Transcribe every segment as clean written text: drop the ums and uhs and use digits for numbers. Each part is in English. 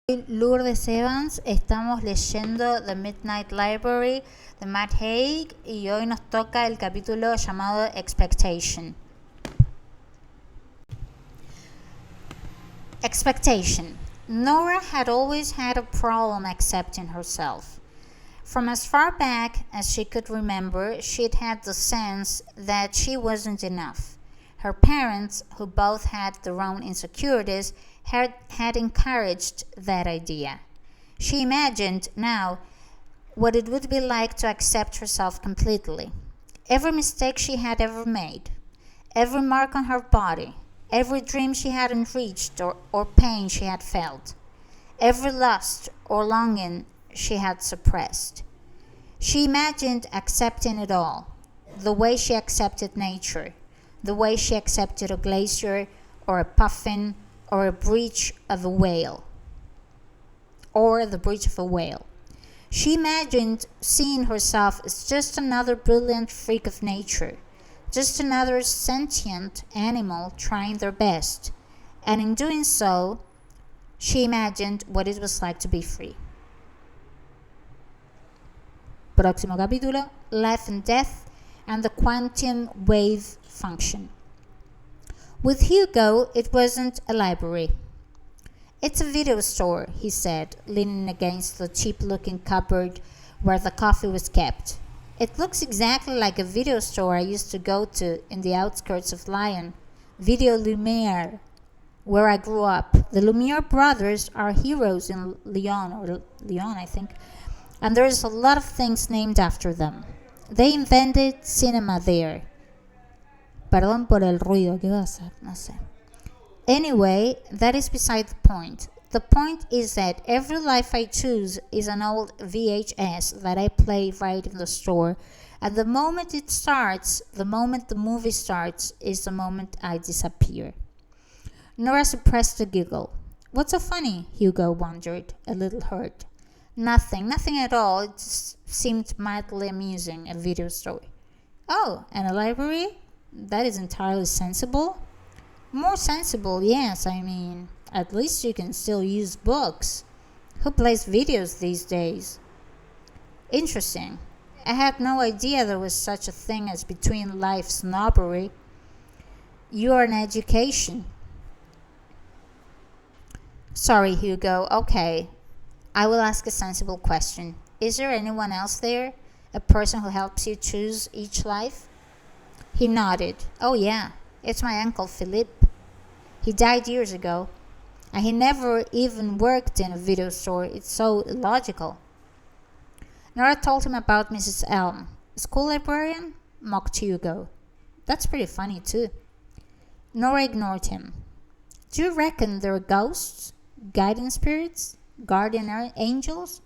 Lourdes Evans, estamos leyendo The Midnight Library de Matt Haig y hoy nos toca el capítulo llamado Expectation. Expectation. Nora had always had a problem accepting herself. From as far back as she could remember, she'd had the sense that she wasn't enough. Her parents, who both had their own insecurities, had encouraged that idea. She imagined now what it would be like to accept herself completely. Every mistake she had ever made, every mark on her body, every dream she hadn't reached or pain she had felt, every lust or longing she had suppressed. She imagined accepting it all, the way she accepted nature, the way she accepted a glacier or a puffin or a breach of a whale, or the breach of a whale. She imagined seeing herself as just another brilliant freak of nature, just another sentient animal trying their best, and in doing so, she imagined what it was like to be free. Próximo capítulo, Life and Death and the Quantum Wave Function. With Hugo, it wasn't a library. It's a video store, he said, leaning against the cheap-looking cupboard where the coffee was kept. It looks exactly like a video store I used to go to in the outskirts of Lyon, Video Lumiere, where I grew up. The Lumiere brothers are heroes in Lyon, I think, and there's a lot of things named after them. They invented cinema there. Perdón por el ruido, ¿qué va a hacer? No sé. Anyway, that is beside the point. The point is that every life I choose is an old VHS that I play right in the store. And the moment it starts, the moment the movie starts, is the moment I disappear. Nora suppressed a giggle. What's so funny? Hugo wondered, a little hurt. Nothing at all. It just seemed mildly amusing, a video store. Oh, and a library? That is entirely sensible. More sensible, yes, I mean, at least you can still use books. Who plays videos these days? Interesting. I had no idea there was such a thing as between life snobbery. You are an education. Sorry, Hugo. Okay. I will ask a sensible question. Is there anyone else there? A person who helps you choose each life? He nodded. Oh yeah, it's my uncle Philippe. He died years ago, and he never even worked in a video store. It's so illogical. Nora told him about Mrs. Elm. School librarian? Mocked Hugo. That's pretty funny too. Nora ignored him. Do you reckon there are ghosts? Guiding spirits? Guardian angels?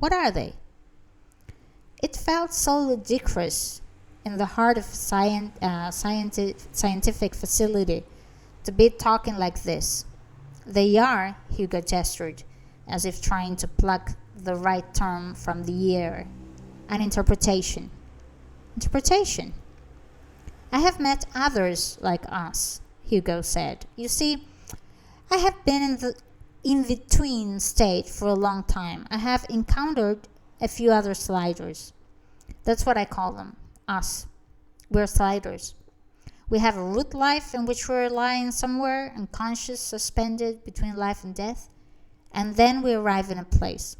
What are they? It felt so ludicrous in the heart of a scientific facility to be talking like this. They are, Hugo gestured, as if trying to pluck the right term from the air. An interpretation. Interpretation. I have met others like us, Hugo said. You see, I have been in the in-between state for a long time. I have encountered a few other sliders. That's what I call them. Us. We're sliders. We have a root life in which we're lying somewhere, unconscious, suspended between life and death, and then we arrive in a place.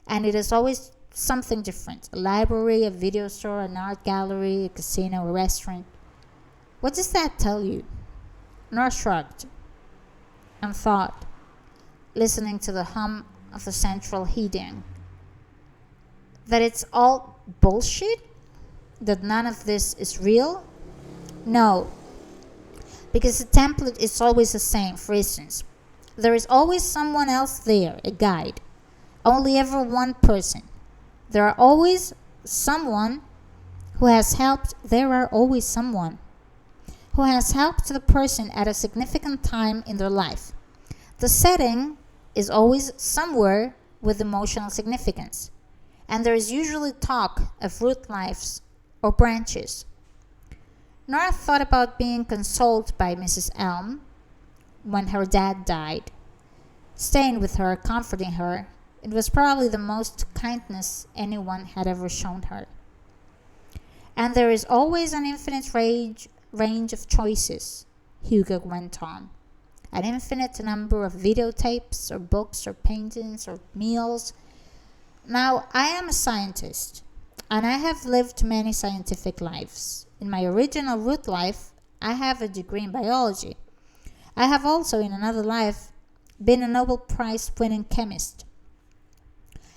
And it is always something different. A library, a video store, an art gallery, a casino, a restaurant. What does that tell you? Nora shrugged and thought, listening to the hum of the central heating, that it's all bullshit? That none of this is real? No, because the template is always the same. For instance, there is always someone else there, a guide. Only ever one person. There are always someone who has helped. There are always someone who has helped the person at a significant time in their life. The setting is always somewhere with emotional significance. And there is usually talk of root lives or branches. Nora thought about being consoled by Mrs. Elm when her dad died. staying with her, comforting her. It was probably the most kindness anyone had ever shown her. And there is always an infinite range of choices, Hugo went on. An infinite number of videotapes or books or paintings or meals. Now, I am a scientist, and I have lived many scientific lives. In my original root life, I have a degree in biology. I have also, in another life, been a Nobel Prize winning chemist.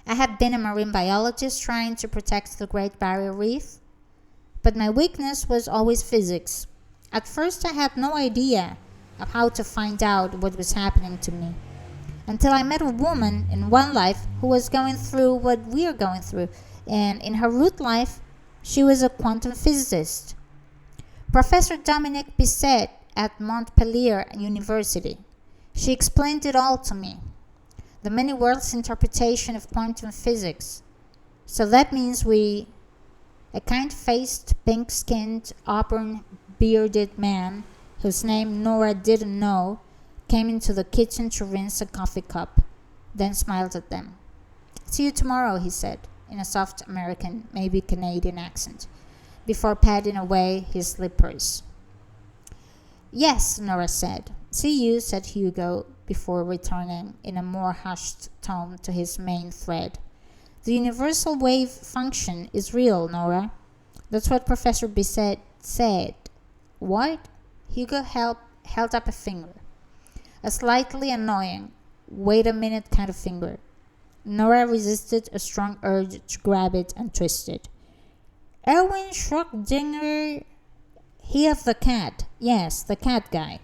I have been a marine biologist trying to protect the Great Barrier Reef, but my weakness was always physics. At first, I had no idea of how to find out what was happening to me, until I met a woman in one life who was going through what we are going through, and in her root life, she was a quantum physicist. Professor Dominique Bisset at Montpellier University. She explained it all to me. The many worlds interpretation of quantum physics. So that means a kind-faced, pink-skinned, auburn-bearded man, whose name Nora didn't know, came into the kitchen to rinse a coffee cup, then smiled at them. "See you tomorrow," he said, in a soft American, maybe Canadian accent, before patting away his slippers. "Yes," Nora said. "See you," said Hugo, before returning in a more hushed tone to his main thread. "The universal wave function is real, Nora. That's what Professor Bisset said." "What?" Hugo held up a finger. A slightly annoying, wait a minute kind of finger. Nora resisted a strong urge to grab it and twist it. "Erwin Schrödinger, he of the cat. Yes, the cat guy.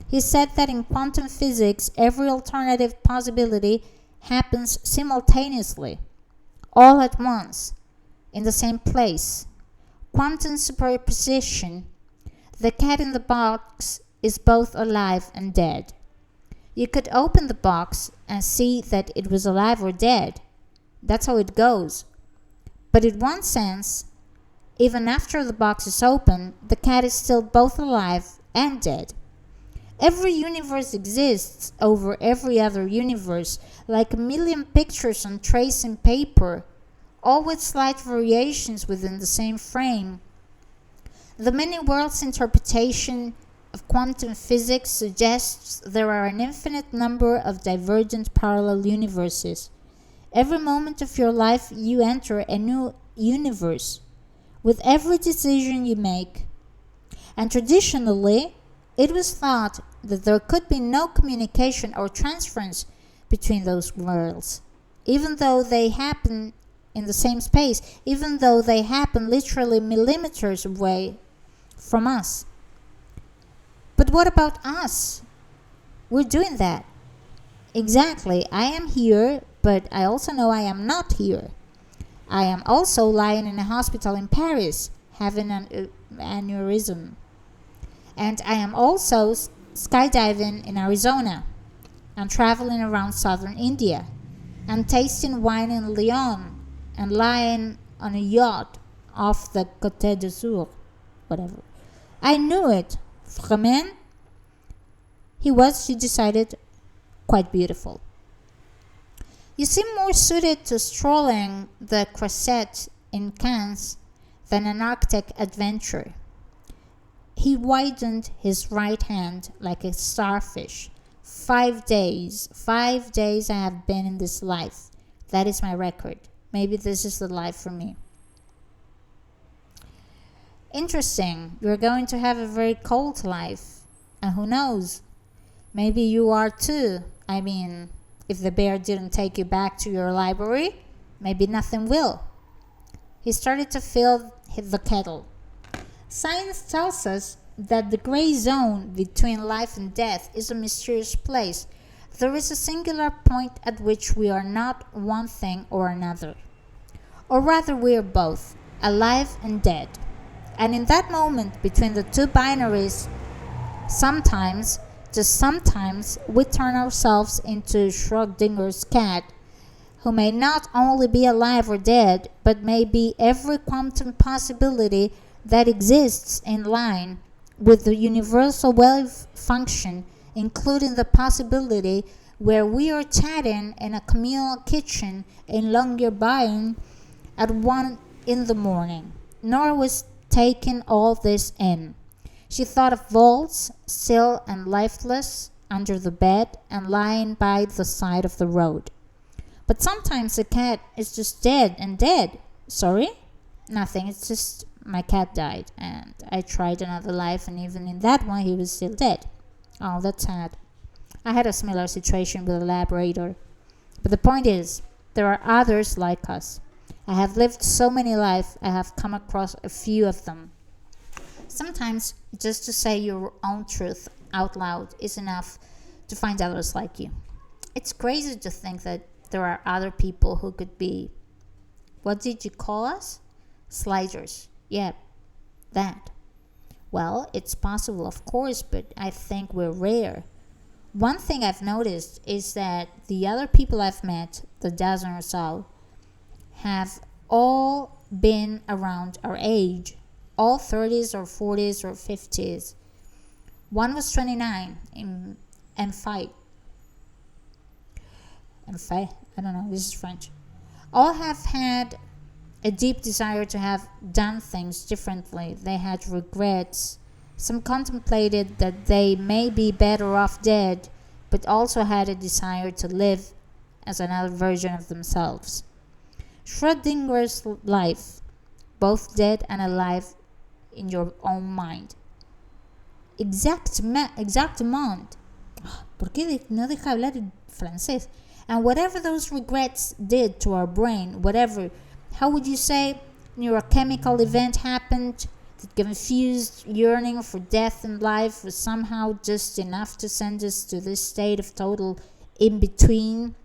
He said that in quantum physics, every alternative possibility happens simultaneously, all at once, in the same place. Quantum superposition. The cat in the box is both alive and dead. You could open the box and see that it was alive or dead. That's how it goes. But in one sense, even after the box is open, the cat is still both alive and dead. Every universe exists over every other universe, like a million pictures on tracing paper, all with slight variations within the same frame. The many worlds interpretation of quantum physics suggests there are an infinite number of divergent parallel universes. Every moment of your life you enter a new universe, with every decision you make. And traditionally, it was thought that there could be no communication or transference between those worlds, even though they happen in the same space, even though they happen literally millimeters away from us. But what about us? We're doing that. Exactly, I am here, but I also know I am not here. I am also lying in a hospital in Paris, having an aneurysm. And I am also skydiving in Arizona, and traveling around southern India, and tasting wine in Lyon, and lying on a yacht off the Côte d'Azur, whatever. I knew it. Vraiment? He was, she decided, quite beautiful. You seem more suited to strolling the Croisette in Cannes than an Arctic adventure. He widened his right hand like a starfish. 5 days. 5 days I have been in this life. That is my record. Maybe this is the life for me. Interesting. You're going to have a very cold life. And who knows? Maybe you are too. I mean, if the bear didn't take you back to your library, maybe nothing will. He started to fill the kettle. Science tells us that the gray zone between life and death is a mysterious place. There is a singular point at which we are not one thing or another. Or rather, we are both, alive and dead. And in that moment between the two binaries, sometimes, just sometimes, we turn ourselves into Schrödinger's cat, who may not only be alive or dead, but may be every quantum possibility that exists in line with the universal wave function, including the possibility where we are chatting in a communal kitchen in Longyearbyen at 1 in the morning. Nora was taking all this in. She thought of Volz, still and lifeless, under the bed and lying by the side of the road. But sometimes a cat is just dead and dead. Sorry? Nothing, it's just my cat died and I tried another life and even in that one he was still dead. Oh, that's sad. I had a similar situation with a Labrador. But the point is, there are others like us. I have lived so many lives, I have come across a few of them. Sometimes just to say your own truth out loud is enough to find others like you. It's crazy to think that there are other people who could be, what did you call us? Sliders. Yeah, that. Well, it's possible, of course, but I think we're rare. One thing I've noticed is that the other people I've met, the dozen or so, have all been around our age, all 30s or 40s or 50s. One was 29 and five. I don't know, this is French. All have had a deep desire to have done things differently. They had regrets. Some contemplated that they may be better off dead, but also had a desire to live as another version of themselves. Schrodinger's life, both dead and alive in your own mind. Exactement. ¿Por qué no deja hablar en francés? And whatever those regrets did to our brain, whatever, how would you say, neurochemical event happened that confused yearning for death and life was somehow just enough to send us to this state of total in-between.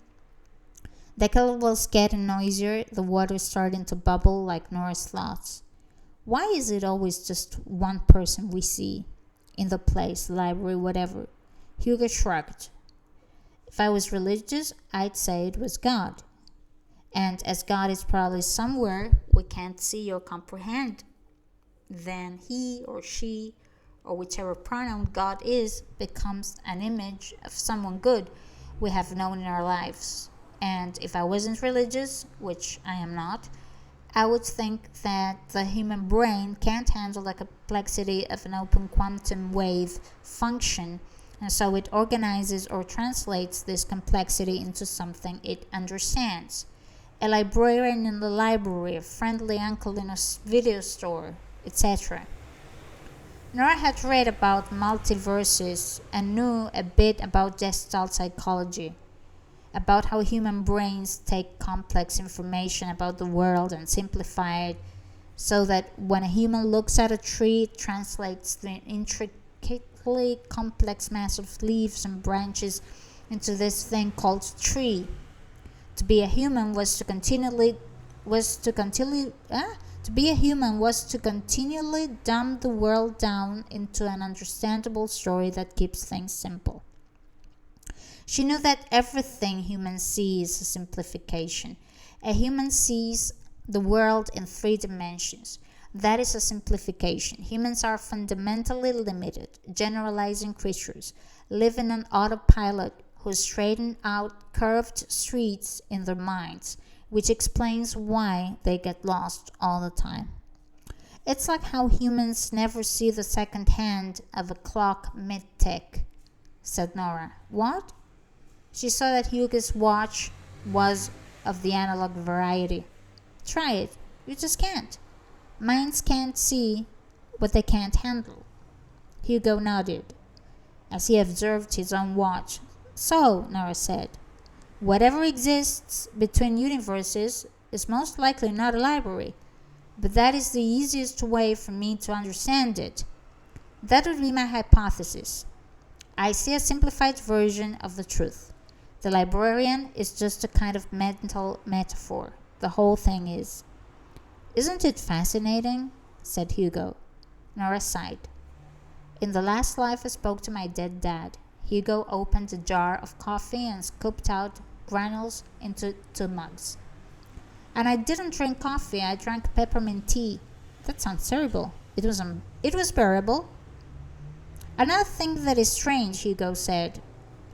The kettle was getting noisier, the water starting to bubble like Nora's thoughts. Why is it always just one person we see? In the place, library, whatever. Hugo shrugged. If I was religious, I'd say it was God. And as God is probably somewhere we can't see or comprehend, then he or she, or whichever pronoun God is, becomes an image of someone good we have known in our lives. And if I wasn't religious, which I am not, I would think that the human brain can't handle the complexity of an open quantum wave function, and so it organizes or translates this complexity into something it understands. A librarian in the library, a friendly uncle in a video store, etc. Nora had read about multiverses and knew a bit about Gestalt psychology, about how human brains take complex information about the world and simplify it so that when a human looks at a tree, it translates the intricately complex mass of leaves and branches into this thing called tree. To be a human was to continually dumb the world down into an understandable story that keeps things simple. She knew that everything humans see is a simplification. A human sees the world in 3 dimensions. That is a simplification. Humans are fundamentally limited, generalizing creatures, living on autopilot who straighten out curved streets in their minds, which explains why they get lost all the time. It's like how humans never see the second hand of a clock mid-tick, said Nora. What? She saw that Hugo's watch was of the analog variety. Try it. You just can't. Minds can't see what they can't handle. Hugo nodded as he observed his own watch. So, Nora said, whatever exists between universes is most likely not a library, but that is the easiest way for me to understand it. That would be my hypothesis. I see a simplified version of the truth. The librarian is just a kind of mental metaphor. The whole thing is. Isn't it fascinating? Said Hugo. Nora sighed. In the last life I spoke to my dead dad. Hugo opened a jar of coffee and scooped out granules into 2 mugs. And I didn't drink coffee, I drank peppermint tea. That sounds terrible. It was bearable. Another thing that is strange, Hugo said.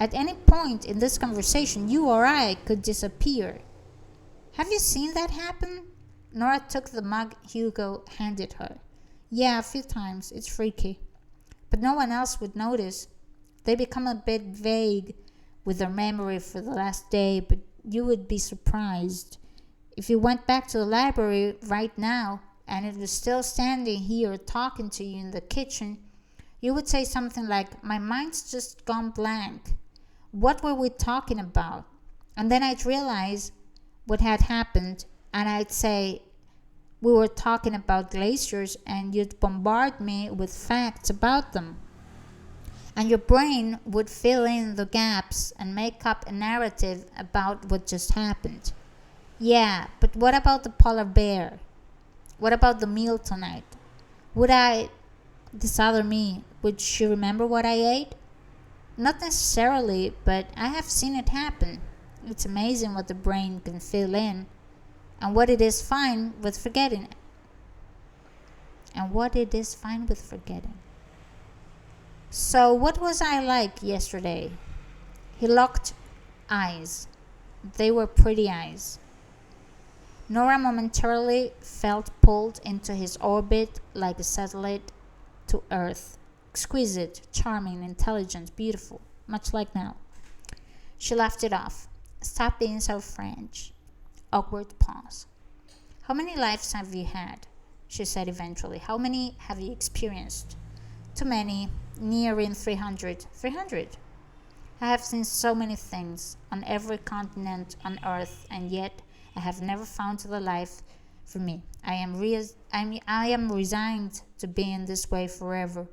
At any point in this conversation, you or I could disappear. Have you seen that happen? Nora took the mug Hugo handed her. Yeah, a few times. It's freaky. But no one else would notice. They become a bit vague with their memory for the last day, but you would be surprised. If you went back to the library right now and it was still standing here talking to you in the kitchen, you would say something like, my mind's just gone blank. What were we talking about? And then I'd realize what had happened, and I'd say, we were talking about glaciers, and you'd bombard me with facts about them. And your brain would fill in the gaps and make up a narrative about what just happened. Yeah, but what about the polar bear? What about the meal tonight? This other me, would she remember what I ate? Not necessarily, but I have seen it happen. It's amazing what the brain can fill in, and what it is fine with forgetting. So what was I like yesterday? He locked eyes. They were pretty eyes. Nora momentarily felt pulled into his orbit like a satellite to Earth. Exquisite, charming, intelligent, beautiful, much like now. She laughed it off. Stop being so French. Awkward pause. How many lives have you had? She said eventually. How many have you experienced? Too many, nearing 300. 300? I have seen so many things on every continent on Earth, and yet I have never found the life for me. I am resigned to being this way forever.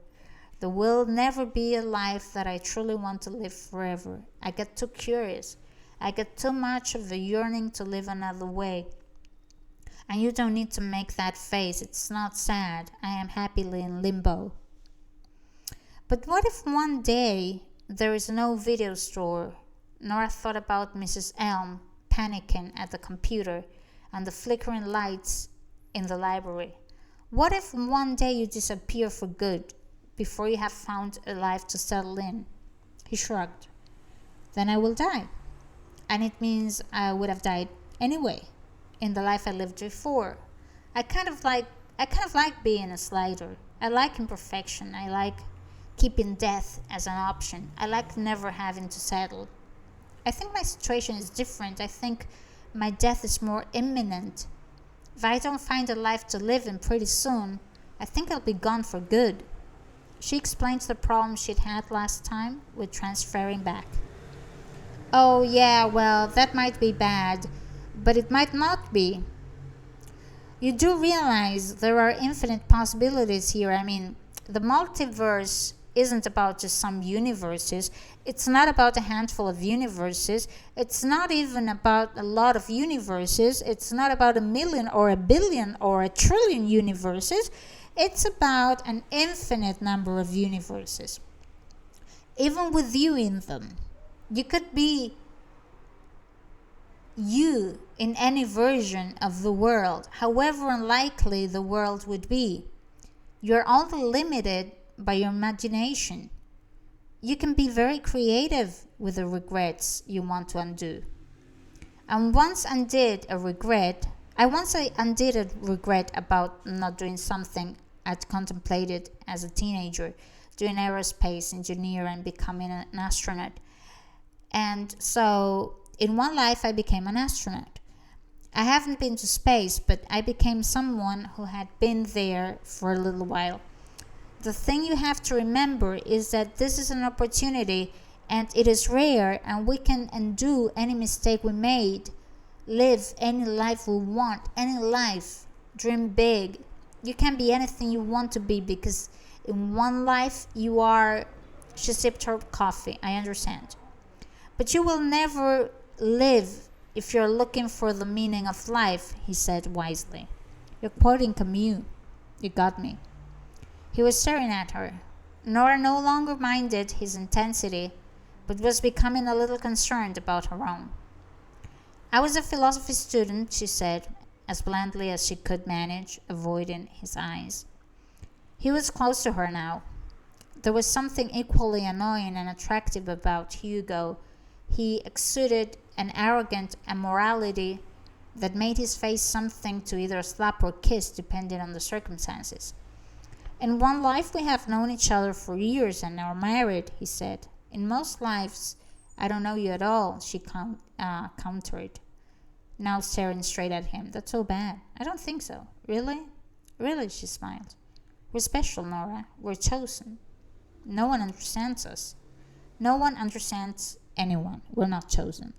There will never be a life that I truly want to live forever. I get too curious. I get too much of a yearning to live another way. And you don't need to make that face. It's not sad. I am happily in limbo. But what if one day there is no video store? Nora thought about Mrs. Elm panicking at the computer and the flickering lights in the library. What if one day you disappear for good before you have found a life to settle in? He shrugged. Then I will die. And it means I would have died anyway in the life I lived before. I kind of like being a slider. I like imperfection. I like keeping death as an option. I like never having to settle. I think my situation is different. I think my death is more imminent. If I don't find a life to live in pretty soon, I think I'll be gone for good. She explained the problem she'd had last time with transferring back. Oh yeah, well, that might be bad, but it might not be. You do realize there are infinite possibilities here. I mean, the multiverse isn't about just some universes. It's not about a handful of universes. It's not even about a lot of universes. It's not about 1,000,000 or 1,000,000,000 or 1,000,000,000,000 universes. It's about an infinite number of universes. Even with you in them. You could be you in any version of the world, however unlikely the world would be. You're only limited by your imagination. You can be very creative with the regrets you want to undo. I once undid a regret about not doing something I'd contemplated as a teenager, doing aerospace engineering and becoming an astronaut. And so, in one life, I became an astronaut. I haven't been to space, but I became someone who had been there for a little while. The thing you have to remember is that this is an opportunity, and it is rare, and we can undo any mistake we made, live any life we want, any life, dream big. You can be anything you want to be, because in one life you are... She sipped her coffee, I understand. But you will never live if you're looking for the meaning of life, he said wisely. You're quoting Camus. You got me. He was staring at her. Nora no longer minded his intensity, but was becoming a little concerned about her own. I was a philosophy student, she said, as blandly as she could manage, avoiding his eyes. He was close to her now. There was something equally annoying and attractive about Hugo. He exuded an arrogant immorality that made his face something to either slap or kiss depending on the circumstances. "In one life we have known each other for years and are married," he said. "In most lives I don't know you at all," she countered, now staring straight at him. "That's so bad." "I don't think so." "Really?" "Really," she smiled. "We're special, Nora. We're chosen. No one understands us. No one understands anyone. We're not chosen.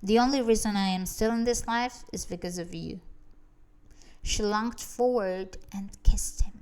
The only reason I am still in this life is because of you." She lunged forward and kissed him.